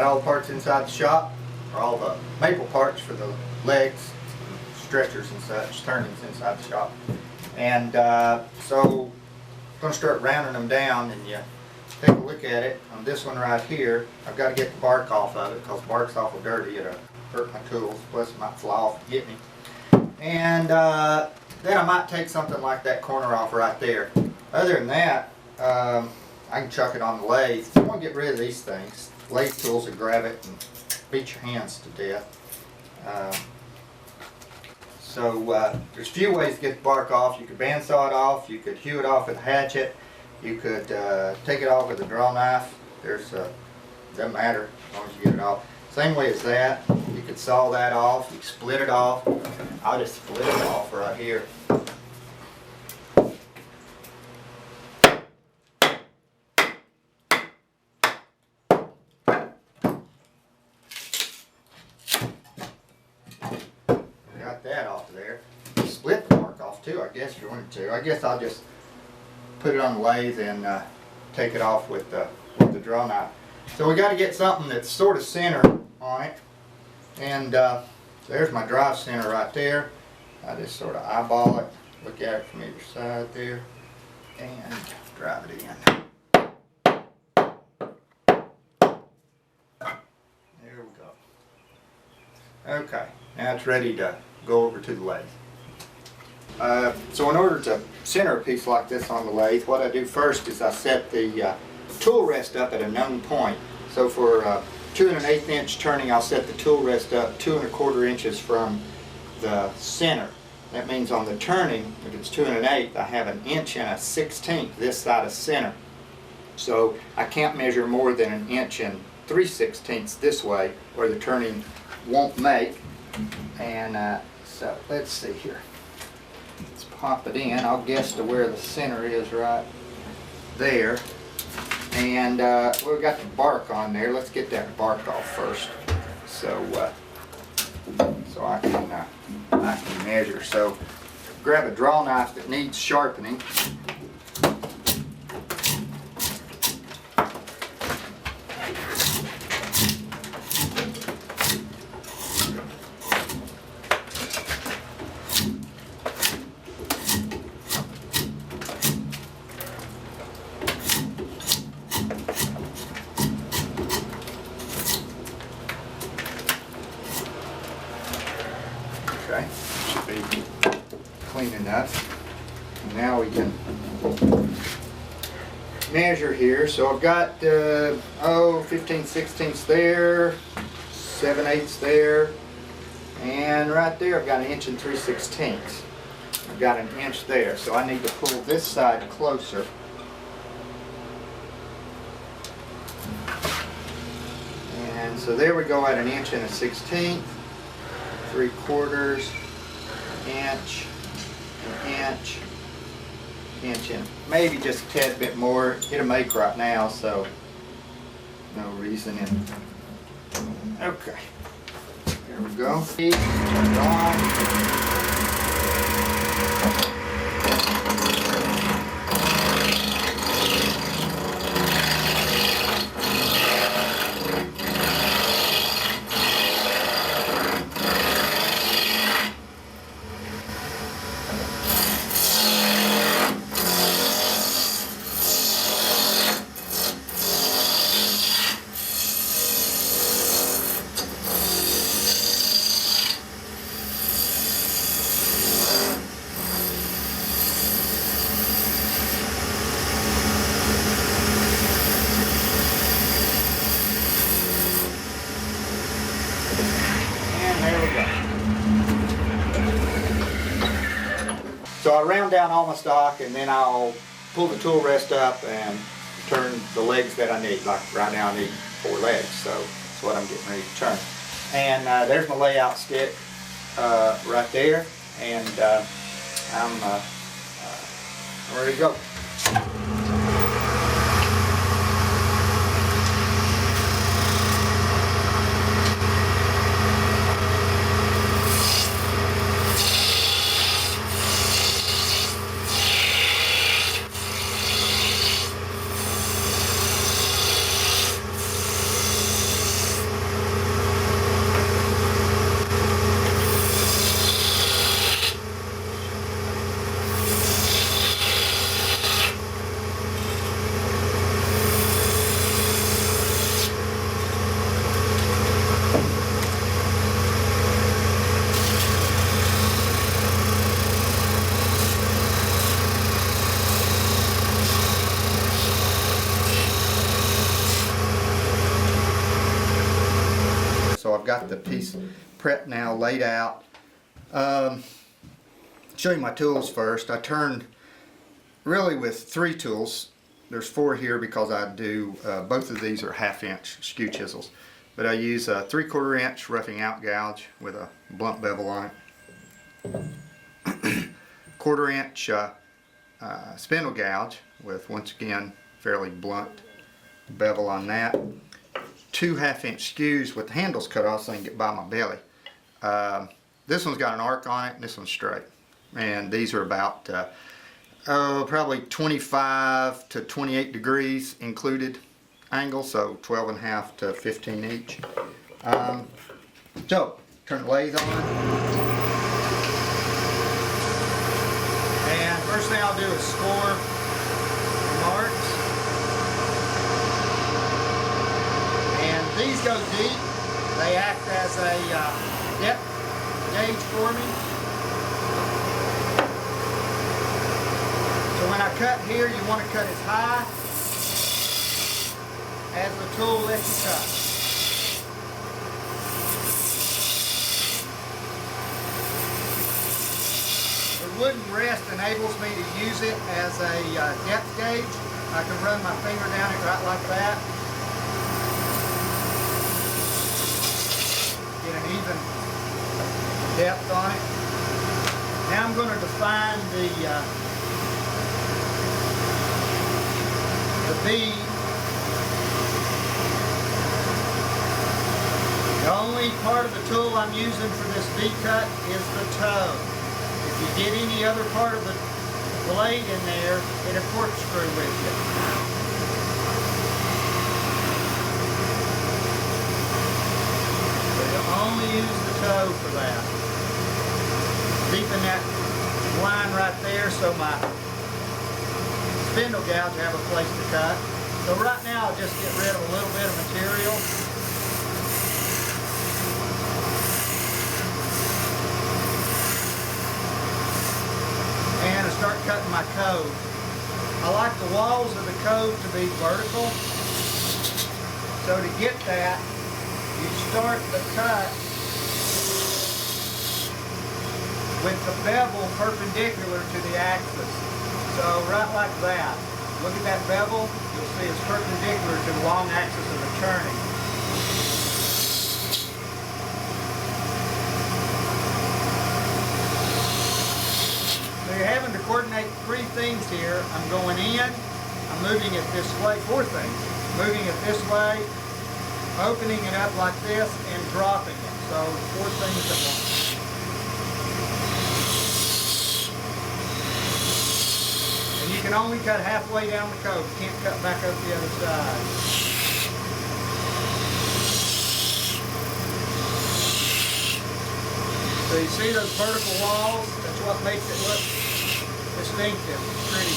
got all the parts inside the shop, or all the maple parts for the legs, stretchers and such, turnings inside the shop. And so I'm going to start rounding them down, and you take a look at it. On this one right here, I've got to get the bark off of it because the bark's awful dirty. It'll hurt my tools, plus it might fly off and get me. And then I might take something like that corner off right there. Other than that, I can chuck it on the lathe. I want to get rid of these things. Lathe tools will grab it and beat your hands to death. So there's a few ways to get the bark off. You could bandsaw it off, you could hew it off with a hatchet, you could take it off with a draw knife. Doesn't matter as long as you get it off. Same way as that. You could saw that off, you could split it off. I'll just split it off right here. Got that off of there. Split the bark off too, I guess, if you wanted to. I guess I'll just put it on the lathe and take it off with the draw knife. So we got to get something that's sort of center on it. And there's my drive center right there. I just sort of eyeball it, look at it from either side there, and drive it in. There we go. Okay, now it's ready to go over to the lathe. So in order to center a piece like this on the lathe, what I do first is I set the tool rest up at a known point. So for 2 1/8 inch turning, I'll set the tool rest up 2 1/4 inches from the center. That means on the turning, if it's 2 1/8, I have 1 1/16 this side of center. So I can't measure more than 1 3/16 this way, or the turning won't make. And so let's see here. Let's pop it in. I'll guess to where the center is right there. And we've got the bark on there. Let's get that bark off first, so I can measure. So grab a draw knife that needs sharpening. Okay, should be clean enough. And now we can measure here. So I've got 15/16 there, 7/8 there, and right there I've got 1 3/16. I've got 1 inch there, so I need to pull this side closer. And so there we go at 1 1/16. 3/4 inch, 1 inch, and maybe just a tad bit more. It'll make right now, so no reason in. Okay, there we go. Turn it on. So I round down all my stock, and then I'll pull the tool rest up and turn the legs that I need. Like right now I need 4 legs, so that's what I'm getting ready to turn. And there's my layout stick right there, and I'm ready to go. got the piece prepped now, laid out. Show you my tools first. I turned really with 3 tools. There's 4 here because I do, both of these are 1/2 inch skew chisels. But I use a 3/4 inch roughing out gouge with a blunt bevel on it. 1/4 inch spindle gouge with, once again, fairly blunt bevel on that. 2 1/2 inch skews with the handles cut off so I can get by my belly. This one's got an arc on it and this one's straight. And these are about probably 25 to 28 degrees included angle, so 12.5 to 15 each. So, turn the lathe on. And first thing I'll do is score the marks. And these go deep. They act as a depth gauge for me. So when I cut here, you want to cut as high as the tool lets you cut. The wooden rest enables me to use it as a depth gauge. I can run my finger down it right like that. Get an even depth on it. Now I'm going to define the bead. The only part of the tool I'm using for this V-cut is the toe. If you get any other part of the blade in there, it'll corkscrew with you. So you only use the toe for that. Keeping that line right there so my spindle gouge have a place to cut. So right now I'll just get rid of a little bit of material. And I start cutting my cove. I like the walls of the cove to be vertical. So to get that, you start the cut with the bevel perpendicular to the axis. So right like that. Look at that bevel. You'll see it's perpendicular to the long axis of the turning. So you're having to coordinate 3 things here. I'm going in, I'm moving it this way, 4 things. Moving it this way, opening it up like this, and dropping it. So 4 things at once. You can only cut halfway down the cove. You can't cut back up the other side. So you see those vertical walls? That's what makes it look distinctive, pretty.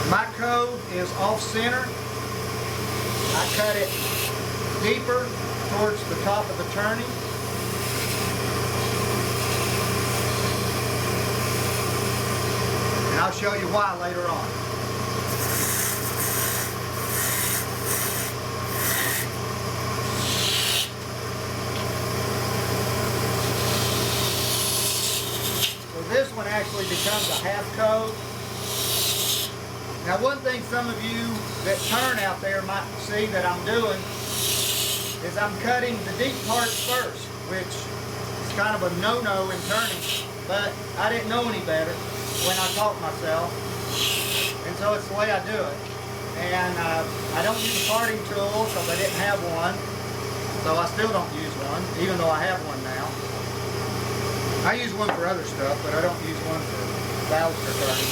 My cove is off center. I cut it deeper towards the top of the turning. I'll show you why later on. So this one actually becomes a half cove. Now one thing some of you that turn out there might see that I'm doing is I'm cutting the deep parts first, which is kind of a no-no in turning, but I didn't know any better when I taught myself, and so it's the way I do it. And I don't use a parting tool because I didn't have one, so I still don't use one, even though I have one now. I use one for other stuff, but I don't use one for valves or turning.